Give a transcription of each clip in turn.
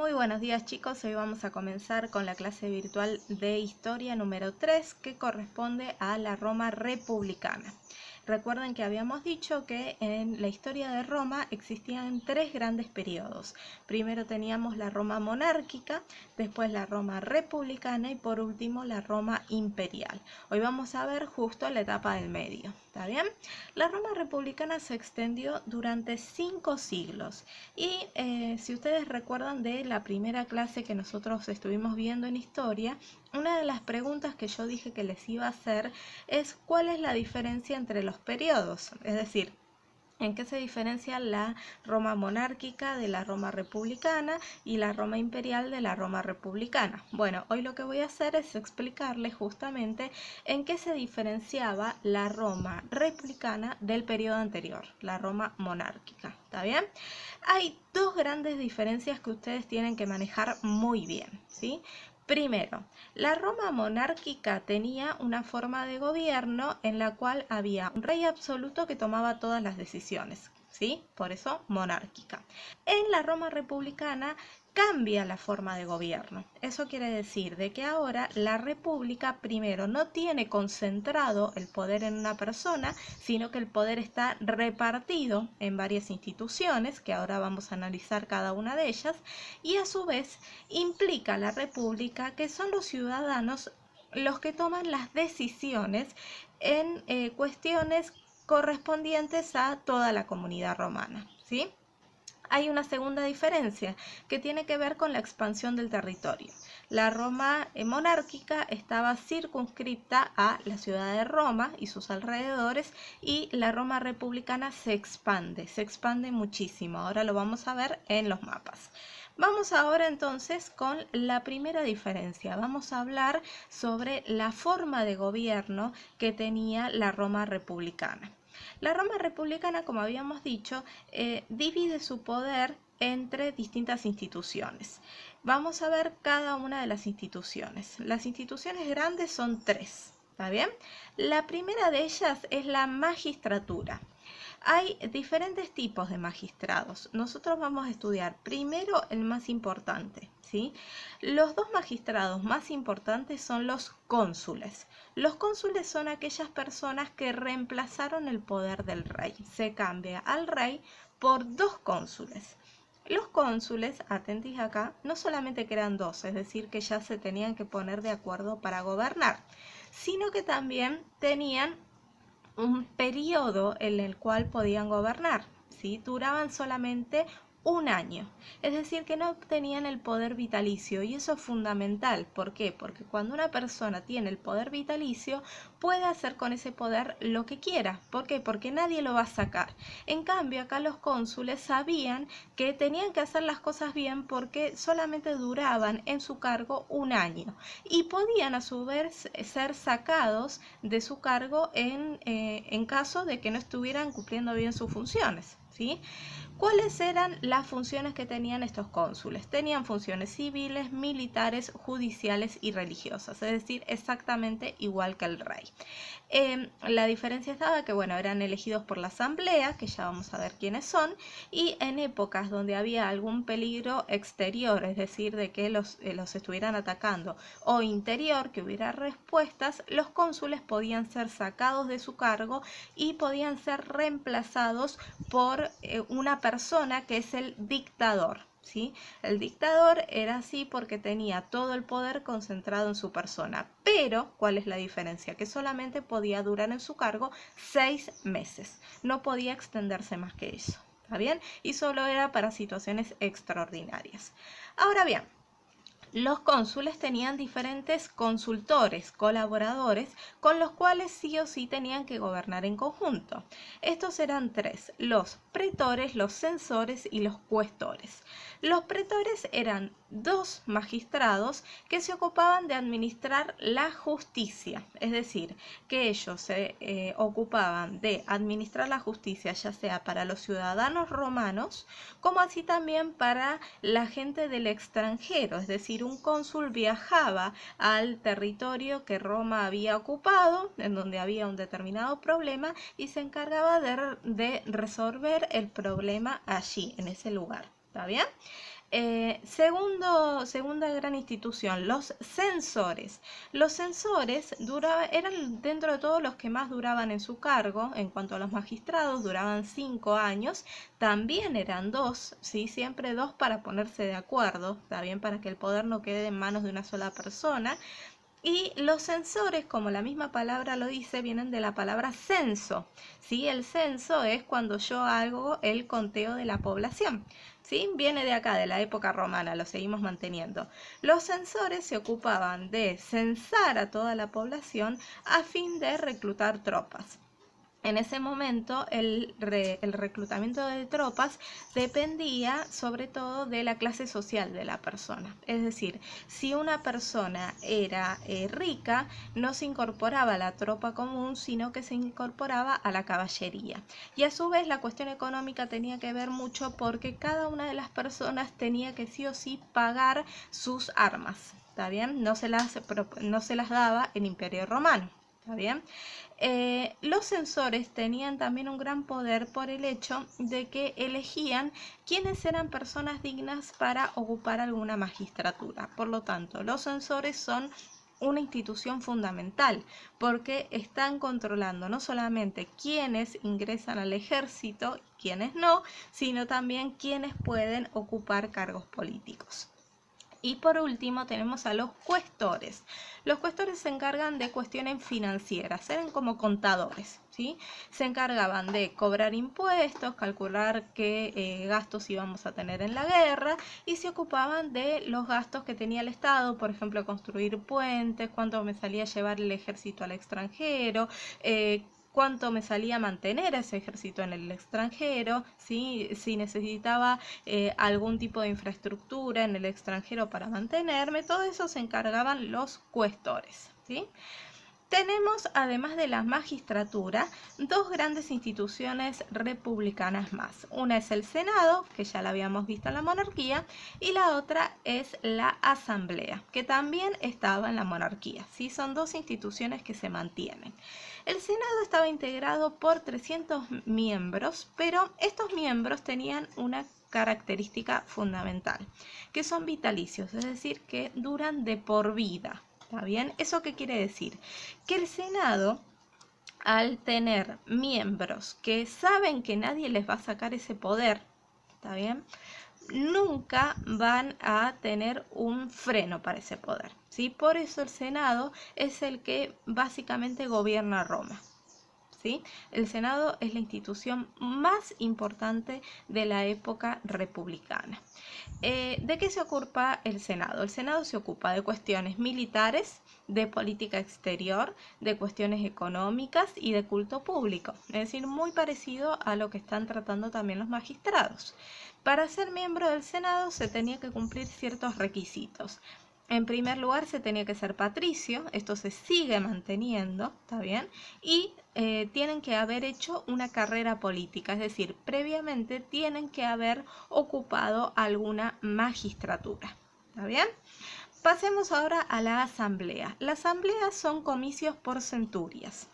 Muy buenos días chicos, hoy vamos a comenzar con la clase virtual de historia número 3 que corresponde a la Roma republicana. Recuerden que habíamos dicho que en la historia de Roma existían tres grandes periodos. Primero teníamos la Roma monárquica, después la Roma republicana y por último la Roma imperial. Hoy vamos a ver justo la etapa del medio, ¿está bien? La Roma republicana se extendió durante 5 siglos y si ustedes recuerdan de la primera clase que nosotros estuvimos viendo en historia, una de las preguntas que yo dije que les iba a hacer es ¿cuál es la diferencia entre los periodos? Es decir, ¿en qué se diferencia la Roma monárquica de la Roma republicana y la Roma imperial de la Roma republicana? Bueno, hoy lo que voy a hacer es explicarles justamente en qué se diferenciaba la Roma republicana del periodo anterior, la Roma monárquica. ¿Está bien? Hay dos grandes diferencias que ustedes tienen que manejar muy bien, ¿sí? Primero, la Roma monárquica tenía una forma de gobierno en la cual había un rey absoluto que tomaba todas las decisiones, ¿sí? Por eso monárquica. En la Roma republicana cambia la forma de gobierno. Eso quiere decir de que ahora la república primero no tiene concentrado el poder en una persona, sino que el poder está repartido en varias instituciones, que ahora vamos a analizar cada una de ellas, y a su vez implica la república que son los ciudadanos los que toman las decisiones en cuestiones correspondientes a toda la comunidad romana, ¿sí? Hay una segunda diferencia que tiene que ver con la expansión del territorio. La Roma monárquica estaba circunscripta a la ciudad de Roma y sus alrededores, y la Roma republicana se expande muchísimo. Ahora lo vamos a ver en los mapas. Vamos ahora entonces con la primera diferencia. Vamos a hablar sobre la forma de gobierno que tenía la Roma republicana. La Roma republicana, como habíamos dicho, divide su poder entre distintas instituciones. Vamos a ver cada una de las instituciones. Las instituciones grandes son tres, ¿está bien? La primera de ellas es la magistratura. Hay diferentes tipos de magistrados. Nosotros vamos a estudiar primero el más importante, ¿sí? Los dos magistrados más importantes son los cónsules. Los cónsules son aquellas personas que reemplazaron el poder del rey. Se cambia al rey por dos cónsules. Los cónsules, atentos acá, no solamente que eran dos, es decir, que ya se tenían que poner de acuerdo para gobernar, sino que también tenían un periodo en el cual podían gobernar, ¿sí? Duraban solamente un año, es decir, que no tenían el poder vitalicio, y eso es fundamental. ¿Por qué? Porque cuando una persona tiene el poder vitalicio, puede hacer con ese poder lo que quiera. ¿Por qué? Porque nadie lo va a sacar. En cambio, acá los cónsules sabían que tenían que hacer las cosas bien porque solamente duraban en su cargo un año y podían a su vez ser sacados de su cargo en caso de que no estuvieran cumpliendo bien sus funciones, ¿sí? ¿Cuáles eran las funciones que tenían estos cónsules? Tenían funciones civiles, militares, judiciales y religiosas, es decir, exactamente igual que el rey. La diferencia estaba que, bueno, eran elegidos por la asamblea, que ya vamos a ver quiénes son, y en épocas donde había algún peligro exterior, es decir, de que los estuvieran atacando, o interior, que hubiera respuestas, los cónsules podían ser sacados de su cargo y podían ser reemplazados por una persona que es el dictador, ¿sí? El dictador era así porque tenía todo el poder concentrado en su persona, pero ¿cuál es la diferencia? Que solamente podía durar en su cargo 6 meses, no podía extenderse más que eso, ¿está bien? Y solo era para situaciones extraordinarias. Ahora bien, los cónsules tenían diferentes consultores, colaboradores, con los cuales sí o sí tenían que gobernar en conjunto. Estos eran tres: los pretores, los censores y los cuestores. Los pretores eran dos magistrados que se ocupaban de administrar la justicia, es decir, que ellos se ocupaban de administrar la justicia ya sea para los ciudadanos romanos como así también para la gente del extranjero, es decir, un cónsul viajaba al territorio que Roma había ocupado, en donde había un determinado problema, y se encargaba de resolver el problema allí, en ese lugar. ¿Está bien? Segunda gran institución, los censores. Los censores eran dentro de todos los que más duraban en su cargo. En cuanto a los magistrados, duraban 5 años. También eran dos, ¿sí? Siempre dos para ponerse de acuerdo, está bien, para que el poder no quede en manos de una sola persona. Y los censores, como la misma palabra lo dice, vienen de la palabra censo, ¿sí? El censo es cuando yo hago el conteo de la población, ¿sí? Viene de acá, de la época romana, lo seguimos manteniendo. Los censores se ocupaban de censar a toda la población a fin de reclutar tropas. En ese momento el reclutamiento de tropas dependía sobre todo de la clase social de la persona. Es decir, si una persona era rica, no se incorporaba a la tropa común, sino que se incorporaba a la caballería. Y a su vez la cuestión económica tenía que ver mucho porque cada una de las personas tenía que sí o sí pagar sus armas. ¿Está bien? No se las daba el Imperio Romano. ¿Está bien? Los censores tenían también un gran poder por el hecho de que elegían quiénes eran personas dignas para ocupar alguna magistratura. Por lo tanto, los censores son una institución fundamental porque están controlando no solamente quiénes ingresan al ejército, quiénes no, sino también quiénes pueden ocupar cargos políticos. Y por último tenemos a los cuestores. Los cuestores se encargan de cuestiones financieras, eran como contadores, ¿sí? Se encargaban de cobrar impuestos, calcular qué gastos íbamos a tener en la guerra y se ocupaban de los gastos que tenía el Estado, por ejemplo, construir puentes, cuánto me salía llevar el ejército al extranjero, cuánto me salía mantener a ese ejército en el extranjero, ¿sí? Si necesitaba algún tipo de infraestructura en el extranjero para mantenerme, todo eso se encargaban los cuestores, ¿sí? Tenemos, además de la magistratura, dos grandes instituciones republicanas más. Una es el Senado, que ya la habíamos visto en la monarquía, y la otra es la Asamblea, que también estaba en la monarquía, ¿sí? Son dos instituciones que se mantienen. El Senado estaba integrado por 300 miembros, pero estos miembros tenían una característica fundamental, que son vitalicios, es decir, que duran de por vida. ¿Está bien? ¿Eso qué quiere decir? Que el Senado, al tener miembros que saben que nadie les va a sacar ese poder, ¿está bien? Nunca van a tener un freno para ese poder, ¿sí? Por eso el Senado es el que básicamente gobierna Roma. ¿Sí? El Senado es la institución más importante de la época republicana. ¿De qué se ocupa el Senado? El Senado se ocupa de cuestiones militares, de política exterior, de cuestiones económicas y de culto público. Es decir, muy parecido a lo que están tratando también los magistrados. Para ser miembro del Senado se tenía que cumplir ciertos requisitos. En primer lugar, se tenía que ser patricio, esto se sigue manteniendo, ¿está bien? Y tienen que haber hecho una carrera política, es decir, previamente tienen que haber ocupado alguna magistratura, ¿está bien? Pasemos ahora a la asamblea. La asamblea son comicios por centurias.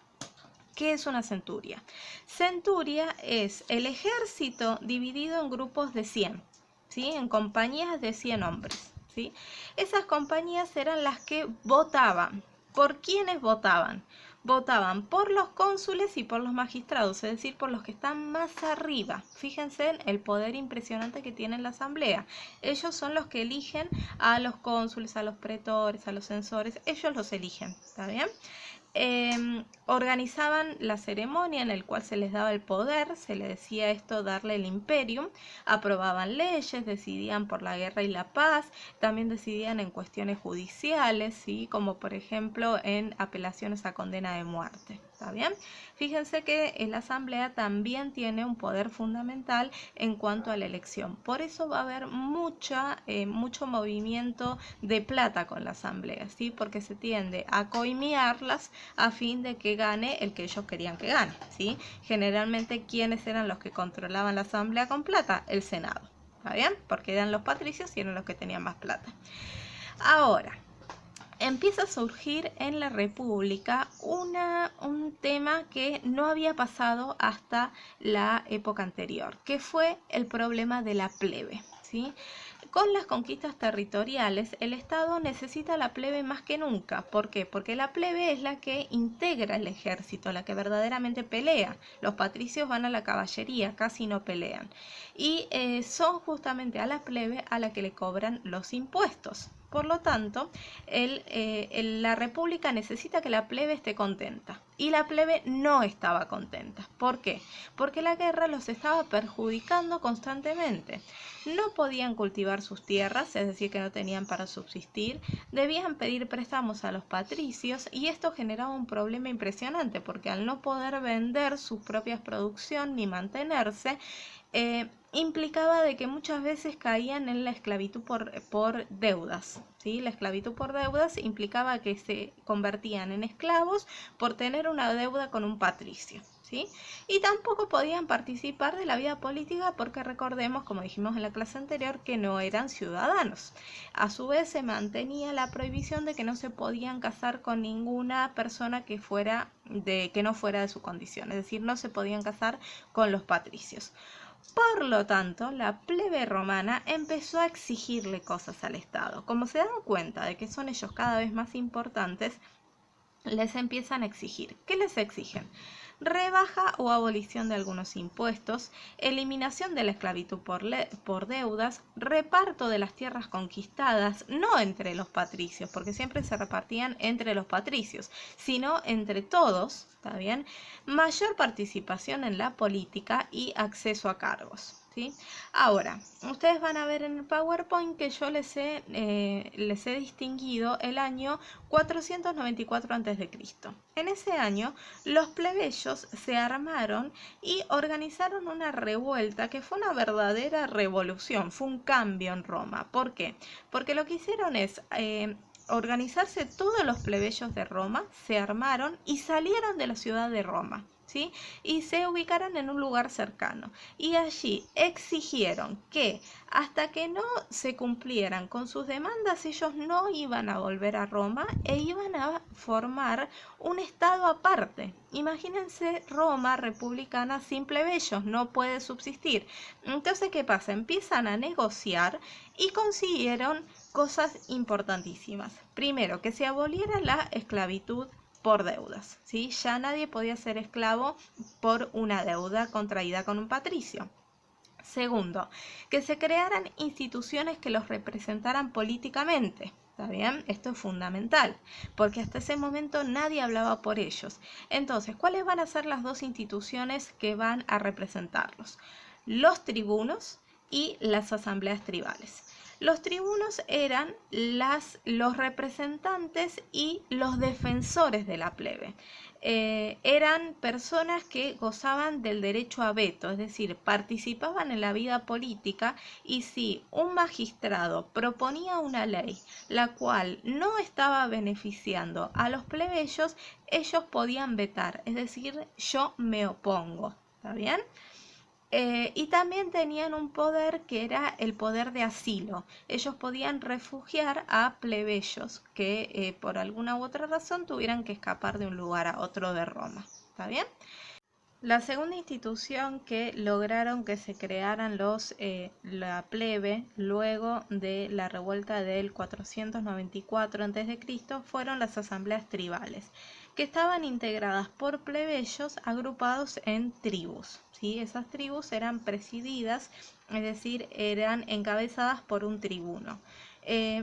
¿Qué es una centuria? Centuria es el ejército dividido en grupos de 100, ¿sí? En compañías de 100 hombres, ¿sí? Esas compañías eran las que votaban. ¿Por quiénes votaban? Votaban por los cónsules y por los magistrados, es decir, por los que están más arriba. Fíjense en el poder impresionante que tiene la asamblea. Ellos son los que eligen a los cónsules, a los pretores, a los censores. Ellos los eligen, ¿está bien? Organizaban la ceremonia en la cual se les daba el poder, se le decía esto darle el imperium, aprobaban leyes, decidían por la guerra y la paz, también decidían en cuestiones judiciales, ¿sí? Como por ejemplo en apelaciones a condena de muerte. ¿Está bien? Fíjense que la asamblea también tiene un poder fundamental en cuanto a la elección. Por eso va a haber mucho movimiento de plata con la asamblea, ¿sí? Porque se tiende a coimearlas a fin de que gane el que ellos querían que gane, ¿sí? Generalmente, ¿quiénes eran los que controlaban la asamblea con plata? El Senado, ¿está bien? Porque eran los patricios y eran los que tenían más plata. Ahora, empieza a surgir en la República un tema que no había pasado hasta la época anterior, que fue el problema de la plebe. ¿sí? Con las conquistas territoriales, el Estado necesita a la plebe más que nunca. ¿Por qué? Porque la plebe es la que integra el ejército, la que verdaderamente pelea. Los patricios van a la caballería, casi no pelean. Y son justamente a la plebe a la que le cobran los impuestos. Por lo tanto, la república necesita que la plebe esté contenta. Y la plebe no estaba contenta. ¿Por qué? Porque la guerra los estaba perjudicando constantemente. No podían cultivar sus tierras, es decir, que no tenían para subsistir. Debían pedir préstamos a los patricios y esto generaba un problema impresionante porque al no poder vender sus propias producciones ni mantenerse, implicaba de que muchas veces caían en la esclavitud por deudas, ¿sí? La esclavitud por deudas implicaba que se convertían en esclavos por tener una deuda con un patricio, ¿sí? Y tampoco podían participar de la vida política porque recordemos, como dijimos en la clase anterior, que no eran ciudadanos. A su vez se mantenía la prohibición de que no se podían casar con ninguna persona que no fuera de su condición, es decir, no se podían casar con los patricios. Por lo tanto, la plebe romana empezó a exigirle cosas al Estado. Como se dan cuenta de que son ellos cada vez más importantes, les empiezan a exigir. ¿Qué les exigen? Rebaja o abolición de algunos impuestos, eliminación de la esclavitud por deudas, reparto de las tierras conquistadas, no entre los patricios, porque siempre se repartían entre los patricios, sino entre todos, ¿está bien? Mayor participación en la política y acceso a cargos. ¿Sí? Ahora, ustedes van a ver en el PowerPoint que yo les he distinguido el año 494 a.C. En ese año, los plebeyos se armaron y organizaron una revuelta que fue una verdadera revolución, fue un cambio en Roma. ¿Por qué? Porque lo que hicieron es organizarse todos los plebeyos de Roma, se armaron y salieron de la ciudad de Roma. ¿Sí? Y se ubicaron en un lugar cercano y allí exigieron que hasta que no se cumplieran con sus demandas ellos no iban a volver a Roma e iban a formar un estado aparte. Imagínense Roma republicana sin plebeyos, no puede subsistir. Entonces, ¿qué pasa? Empiezan a negociar y consiguieron cosas importantísimas. Primero, que se aboliera la esclavitud por deudas, ¿sí? Ya nadie podía ser esclavo por una deuda contraída con un patricio. Segundo, que se crearan instituciones que los representaran políticamente. ¿Está bien? Esto es fundamental, porque hasta ese momento nadie hablaba por ellos. Entonces, ¿cuáles van a ser las dos instituciones que van a representarlos? Los tribunos y las asambleas tribales. Los tribunos eran los representantes y los defensores de la plebe. Eran personas que gozaban del derecho a veto, es decir, participaban en la vida política y si un magistrado proponía una ley la cual no estaba beneficiando a los plebeyos, ellos podían vetar, es decir, yo me opongo. ¿Está bien? Y también tenían un poder que era el poder de asilo. Ellos podían refugiar a plebeyos que por alguna u otra razón tuvieran que escapar de un lugar a otro de Roma. ¿Está bien? La segunda institución que lograron que se crearan la plebe luego de la revuelta del 494 a.C. fueron las asambleas tribales, que estaban integradas por plebeyos agrupados en tribus. ¿Sí? Esas tribus eran presididas, es decir, eran encabezadas por un tribuno.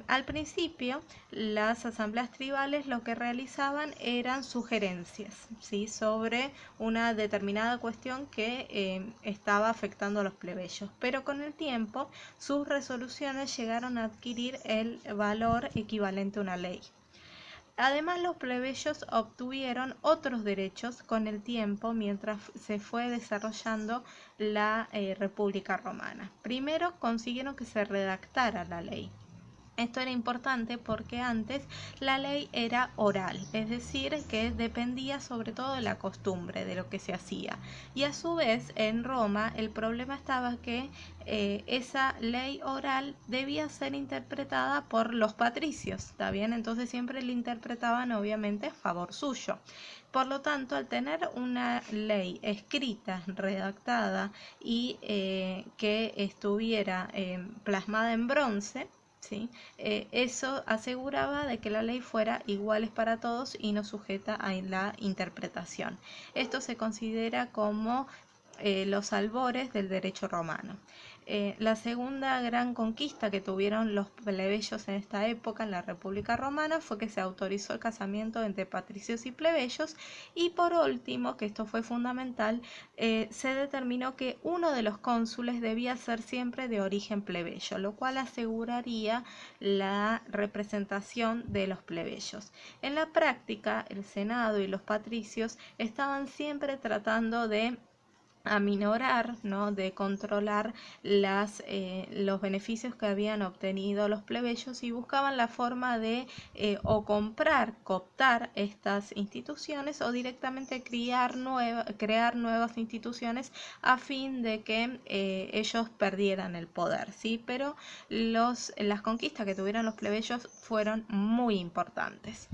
Al principio, las asambleas tribales lo que realizaban eran sugerencias, ¿sí? Sobre una determinada cuestión que estaba afectando a los plebeyos, pero con el tiempo sus resoluciones llegaron a adquirir el valor equivalente a una ley. Además, los plebeyos obtuvieron otros derechos con el tiempo mientras se fue desarrollando la República Romana. Primero consiguieron que se redactara la ley. Esto era importante porque antes la ley era oral, es decir, que dependía sobre todo de la costumbre, de lo que se hacía. Y a su vez, en Roma, el problema estaba que esa ley oral debía ser interpretada por los patricios, ¿está bien? Entonces siempre la interpretaban obviamente a favor suyo. Por lo tanto, al tener una ley escrita, redactada y que estuviera plasmada en bronce, ¿sí? Eso aseguraba de que la ley fuera iguales para todos y no sujeta a la interpretación. Esto se considera como los albores del derecho romano. La segunda gran conquista que tuvieron los plebeyos en esta época en la República Romana fue que se autorizó el casamiento entre patricios y plebeyos, y por último, que esto fue fundamental, se determinó que uno de los cónsules debía ser siempre de origen plebeyo, lo cual aseguraría la representación de los plebeyos. En la práctica, el Senado y los patricios estaban siempre tratando de aminorar, ¿no?, de controlar los beneficios que habían obtenido los plebeyos, y buscaban la forma de o comprar, cooptar estas instituciones, o directamente crear nuevas instituciones a fin de que ellos perdieran el poder, ¿sí? Pero las conquistas que tuvieron los plebeyos fueron muy importantes.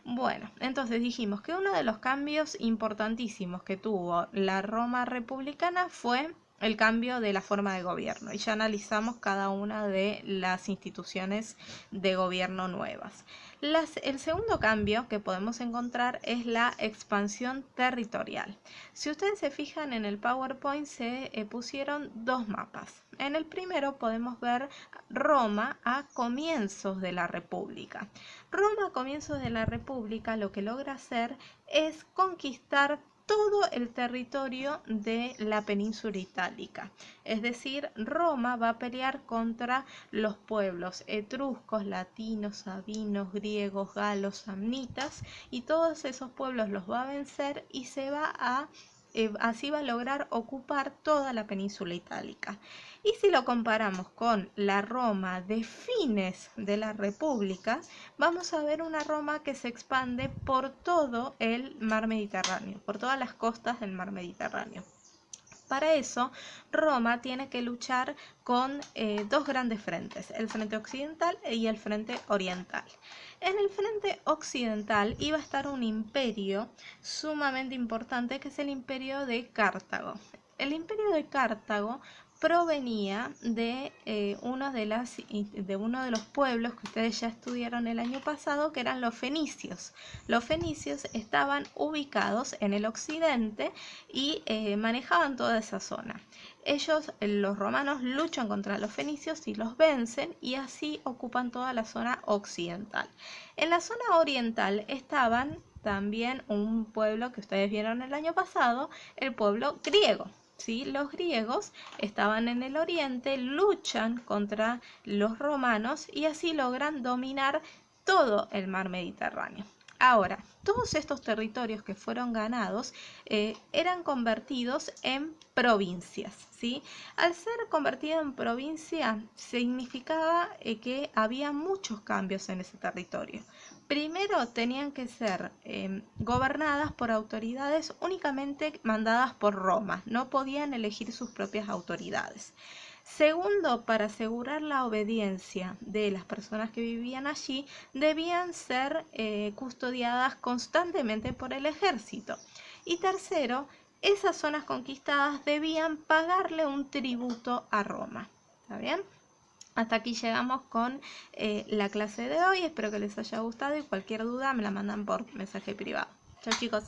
Bueno, entonces dijimos que uno de los cambios importantísimos que tuvo la Roma republicana fue el cambio de la forma de gobierno, y ya analizamos cada una de las instituciones de gobierno nuevas. El segundo cambio que podemos encontrar es la expansión territorial. Si ustedes se fijan en el PowerPoint, se pusieron dos mapas. En el primero podemos ver Roma a comienzos de la República. Roma a comienzos de la República lo que logra hacer es conquistar todo el territorio de la península itálica. Es decir, Roma va a pelear contra los pueblos etruscos, latinos, sabinos, griegos, galos, samnitas, y todos esos pueblos los va a vencer y así va a lograr ocupar toda la península itálica. Y si lo comparamos con la Roma de fines de la República, vamos a ver una Roma que se expande por todo el mar Mediterráneo, por todas las costas del mar Mediterráneo. Para eso, Roma tiene que luchar con dos grandes frentes, el frente occidental y el frente oriental. En el frente occidental iba a estar un imperio sumamente importante, que es el imperio de Cartago. El imperio de Cartago provenía de uno de los pueblos que ustedes ya estudiaron el año pasado, que eran los fenicios. Los fenicios estaban ubicados en el occidente y manejaban toda esa zona. Los romanos, luchan contra los fenicios y los vencen, y así ocupan toda la zona occidental. En la zona oriental estaban también un pueblo que ustedes vieron el año pasado, el pueblo griego. ¿Sí? Los griegos estaban en el oriente, luchan contra los romanos y así logran dominar todo el mar Mediterráneo. Ahora, todos estos territorios que fueron ganados eran convertidos en provincias, ¿sí? Al ser convertido en provincia, significaba que había muchos cambios en ese territorio. Primero, tenían que ser gobernadas por autoridades únicamente mandadas por Roma, no podían elegir sus propias autoridades. Segundo, para asegurar la obediencia de las personas que vivían allí, debían ser custodiadas constantemente por el ejército. Y tercero, esas zonas conquistadas debían pagarle un tributo a Roma. ¿Está bien? Hasta aquí llegamos con la clase de hoy. Espero que les haya gustado, y cualquier duda me la mandan por mensaje privado. Chao, chicos.